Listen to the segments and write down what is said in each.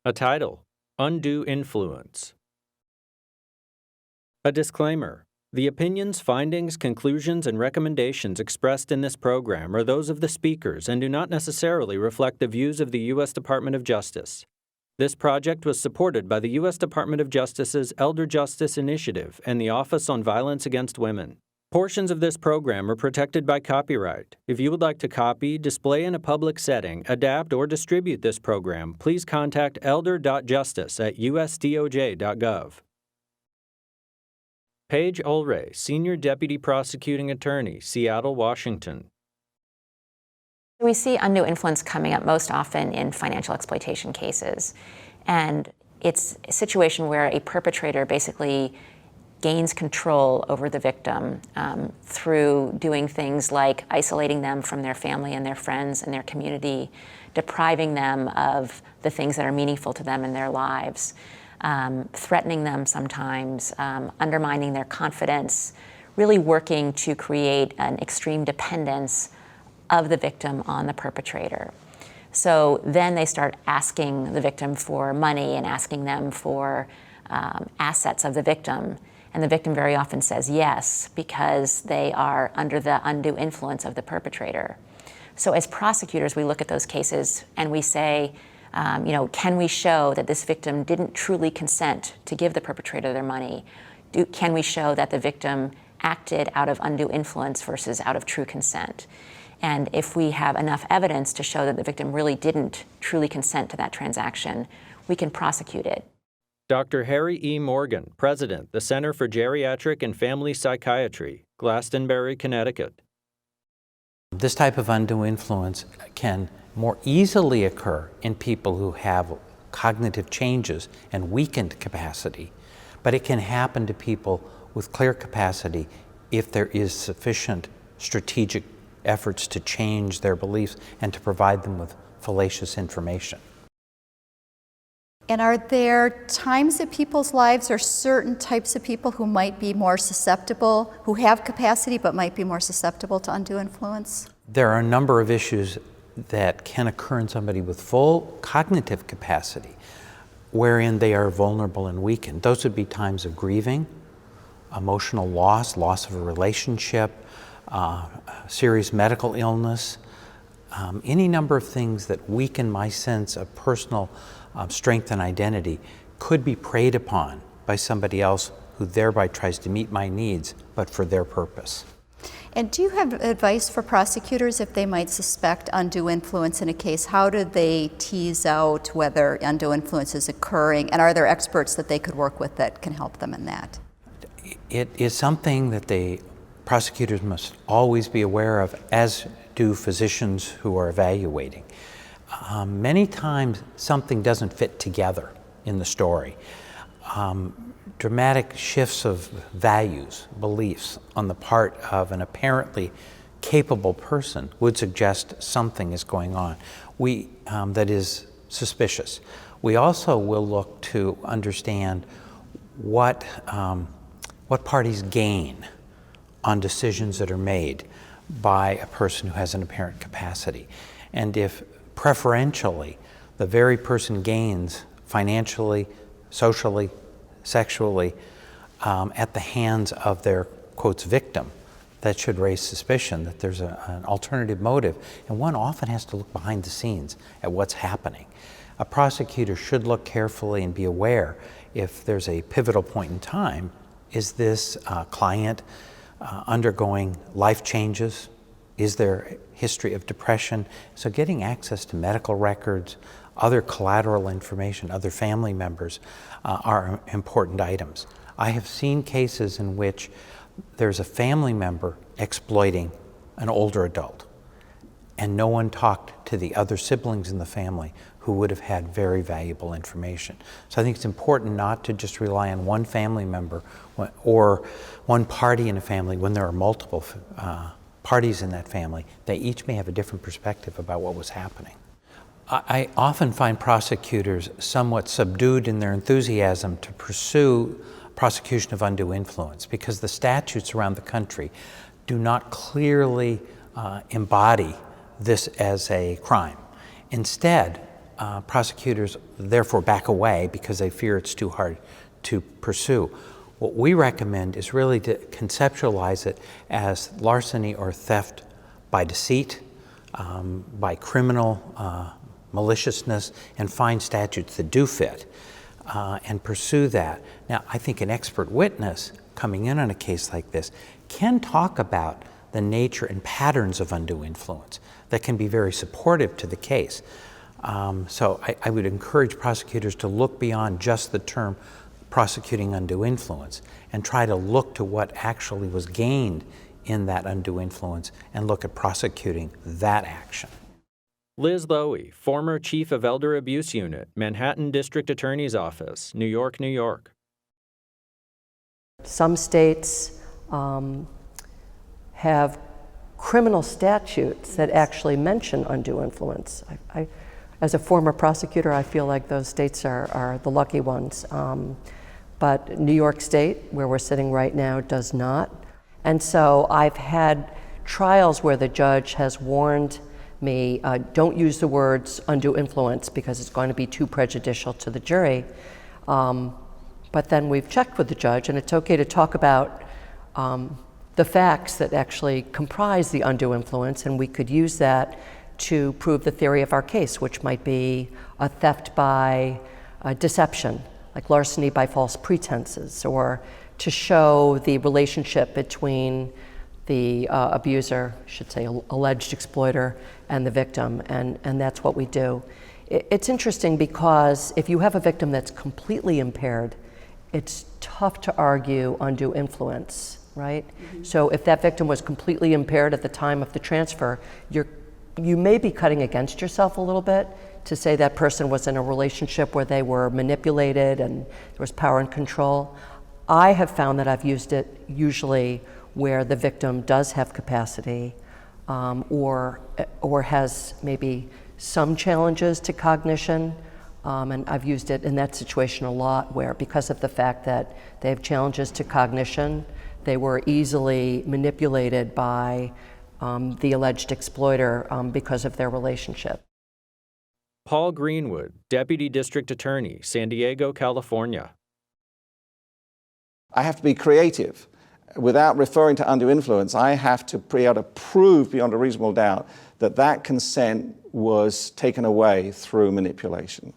A title: Undue Influence. A disclaimer: the opinions, findings, conclusions, and recommendations expressed in this program are those of the speakers and do not necessarily reflect the views of the U.S. Department of Justice. This project was supported by the U.S. Department of Justice's Elder Justice Initiative and the Office on Violence Against Women. Portions of this program are protected by copyright. If you would like to copy, display in a public setting, adapt, or distribute this program, please contact elder.justice@usdoj.gov. Paige Ulray, Senior Deputy Prosecuting Attorney, Seattle, Washington. We see undue influence coming up most often in financial exploitation cases. And it's a situation where a perpetrator basically gains control over the victim through doing things like isolating them from their family and their friends and their community, depriving them of the things that are meaningful to them in their lives, threatening them sometimes, undermining their confidence, really working to create an extreme dependence of the victim on the perpetrator. So then they start asking the victim for money and asking them for assets of the victim. And the victim very often says yes, because they are under the undue influence of the perpetrator. So as prosecutors, we look at those cases and we say, can we show that this victim didn't truly consent to give the perpetrator their money? Can we show that the victim acted out of undue influence versus out of true consent? And if we have enough evidence to show that the victim really didn't truly consent to that transaction, we can prosecute it. Dr. Harry E. Morgan, President, the Center for Geriatric and Family Psychiatry, Glastonbury, Connecticut. This type of undue influence can more easily occur in people who have cognitive changes and weakened capacity, but it can happen to people with clear capacity if there is sufficient strategic efforts to change their beliefs and to provide them with fallacious information. And are there times in people's lives or certain types of people who might be more susceptible, who have capacity but might be more susceptible to undue influence? There are a number of issues that can occur in somebody with full cognitive capacity, wherein they are vulnerable and weakened. Those would be times of grieving, emotional loss, loss of a relationship, serious medical illness, any number of things that weaken my sense of personal strength and identity could be preyed upon by somebody else who thereby tries to meet my needs, but for their purpose. And do you have advice for prosecutors if they might suspect undue influence in a case? How do they tease out whether undue influence is occurring? And are there experts that they could work with that can help them in that? It is something that the prosecutors must always be aware of, as do physicians who are evaluating. Many times something doesn't fit together in the story. Dramatic shifts of values, beliefs on the part of an apparently capable person would suggest something is going on that is suspicious. We also will look to understand what parties gain on decisions that are made by a person who has an apparent capacity. And if preferentially the very person gains financially, socially, sexually at the hands of their, quotes, victim, that should raise suspicion that there's an alternative motive. And one often has to look behind the scenes at what's happening. A prosecutor should look carefully and be aware if there's a pivotal point in time. Is this client undergoing life changes? Is there history of depression? So getting access to medical records, other collateral information, other family members are important items. I have seen cases in which there's a family member exploiting an older adult, and no one talked to the other siblings in the family who would have had very valuable information. So I think it's important not to just rely on one family member or one party in a family when there are multiple parties in that family. They each may have a different perspective about what was happening. I often find prosecutors somewhat subdued in their enthusiasm to pursue prosecution of undue influence because the statutes around the country do not clearly embody this as a crime. Instead, prosecutors therefore back away because they fear it's too hard to pursue. What we recommend is really to conceptualize it as larceny or theft by deceit, by criminal maliciousness, and find statutes that do fit, and pursue that. Now, I think an expert witness coming in on a case like this can talk about the nature and patterns of undue influence that can be very supportive to the case. So I would encourage prosecutors to look beyond just the term prosecuting undue influence and try to look to what actually was gained in that undue influence and look at prosecuting that action. Liz Lowy, former Chief of Elder Abuse Unit, Manhattan District Attorney's Office, New York, New York. Some states have criminal statutes that actually mention undue influence. As a former prosecutor, I feel like those states are the lucky ones. But New York State, where we're sitting right now, does not. And so I've had trials where the judge has warned me, don't use the words undue influence because it's going to be too prejudicial to the jury. But then we've checked with the judge, and it's okay to talk about the facts that actually comprise the undue influence, and we could use that to prove the theory of our case, which might be a theft by deception, like larceny by false pretenses, or to show the relationship between the abuser, I should say alleged exploiter, and the victim, and that's what we do. It's interesting because if you have a victim that's completely impaired, it's tough to argue undue influence, right? Mm-hmm. So if that victim was completely impaired at the time of the transfer, you may be cutting against yourself a little bit to say that person was in a relationship where they were manipulated and there was power and control. I have found that I've used it usually where the victim does have capacity or has maybe some challenges to cognition, and I've used it in that situation a lot where, because of the fact that they have challenges to cognition, they were easily manipulated by the alleged exploiter because of their relationship. Paul Greenwood, Deputy District Attorney, San Diego, California. I have to be creative. Without referring to undue influence, I have to be able to prove beyond a reasonable doubt that that consent was taken away through manipulation.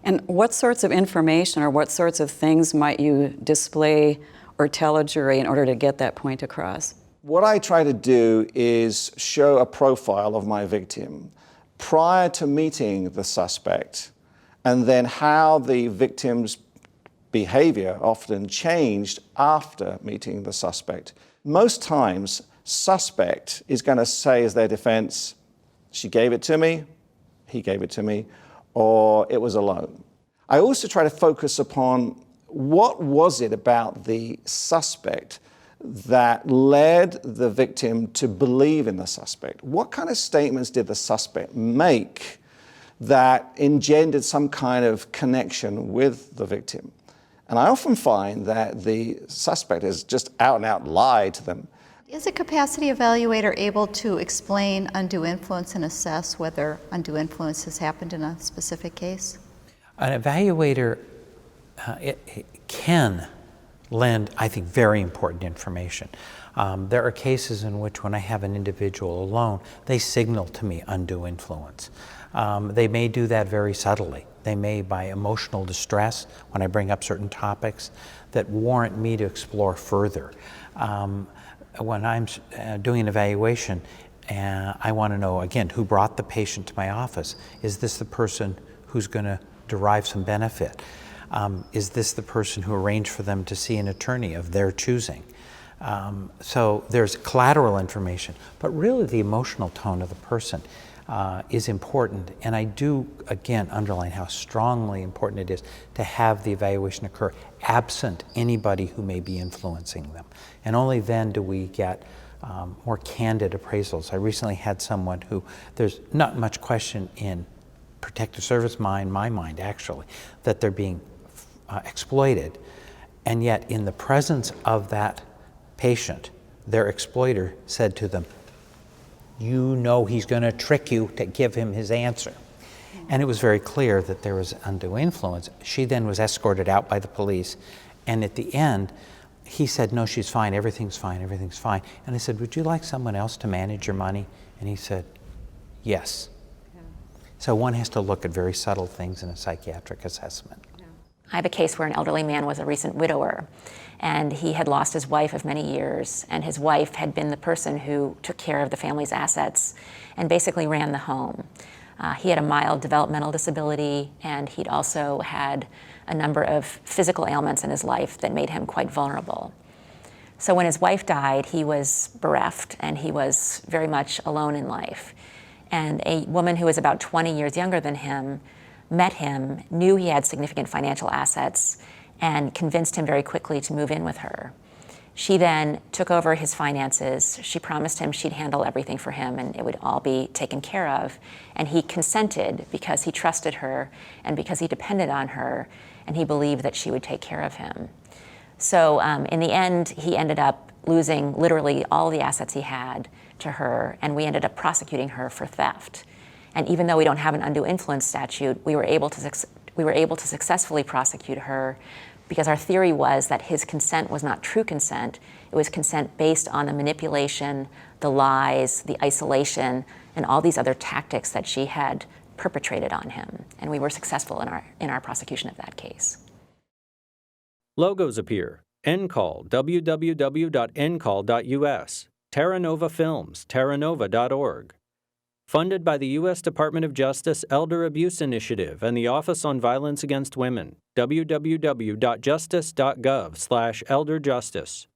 And what sorts of information or what sorts of things might you display or tell a jury in order to get that point across? What I try to do is show a profile of my victim prior to meeting the suspect, and then how the victim's behavior often changed after meeting the suspect. Most times, suspect is going to say as their defense, she gave it to me, he gave it to me, or it was a loan. I also try to focus upon what was it about the suspect that led the victim to believe in the suspect. What kind of statements did the suspect make that engendered some kind of connection with the victim? And I often find that the suspect has just out and out lied to them. Is a capacity evaluator able to explain undue influence and assess whether undue influence has happened in a specific case? An evaluator it can lend, I think, very important information. There are cases in which when I have an individual alone, they signal to me undue influence. They may do that very subtly. They may, by emotional distress, when I bring up certain topics that warrant me to explore further. When I'm doing an evaluation, I want to know, again, who brought the patient to my office. Is this the person who's going to derive some benefit? Is this the person who arranged for them to see an attorney of their choosing? So there's collateral information, but really the emotional tone of the person is important. And I do, again, underline how strongly important it is to have the evaluation occur absent anybody who may be influencing them. And only then do we get more candid appraisals. I recently had someone who, there's not much question in protective service mind, my mind actually, that they're being exploited. And yet in the presence of that patient, their exploiter said to them, you know he's going to trick you to give him his answer. And it was very clear that there was undue influence. She then was escorted out by the police, and at the end, he said, no, she's fine, everything's fine, everything's fine. And I said, would you like someone else to manage your money? And he said, yes. Yeah. So one has to look at very subtle things in a psychiatric assessment. Yeah. I have a case where an elderly man was a recent widower, and he had lost his wife of many years, and his wife had been the person who took care of the family's assets and basically ran the home. He had a mild developmental disability, and he'd also had a number of physical ailments in his life that made him quite vulnerable. So when his wife died, he was bereft, and he was very much alone in life. And a woman who was about 20 years younger than him met him, knew he had significant financial assets, and convinced him very quickly to move in with her. She then took over his finances. She promised him she'd handle everything for him and it would all be taken care of. And he consented because he trusted her and because he depended on her, and he believed that she would take care of him. So in the end, he ended up losing literally all the assets he had to her, and we ended up prosecuting her for theft. And even though we don't have an undue influence statute, we were able to successfully prosecute her because our theory was that his consent was not true consent. It was consent based on the manipulation, the lies, the isolation, and all these other tactics that she had perpetrated on him. And we were successful in our prosecution of that case. Logos appear. NCall, www.ncall.us. Terra Nova Films, terranova.org. Funded by the U.S. Department of Justice Elder Abuse Initiative and the Office on Violence Against Women, www.justice.gov/elderjustice.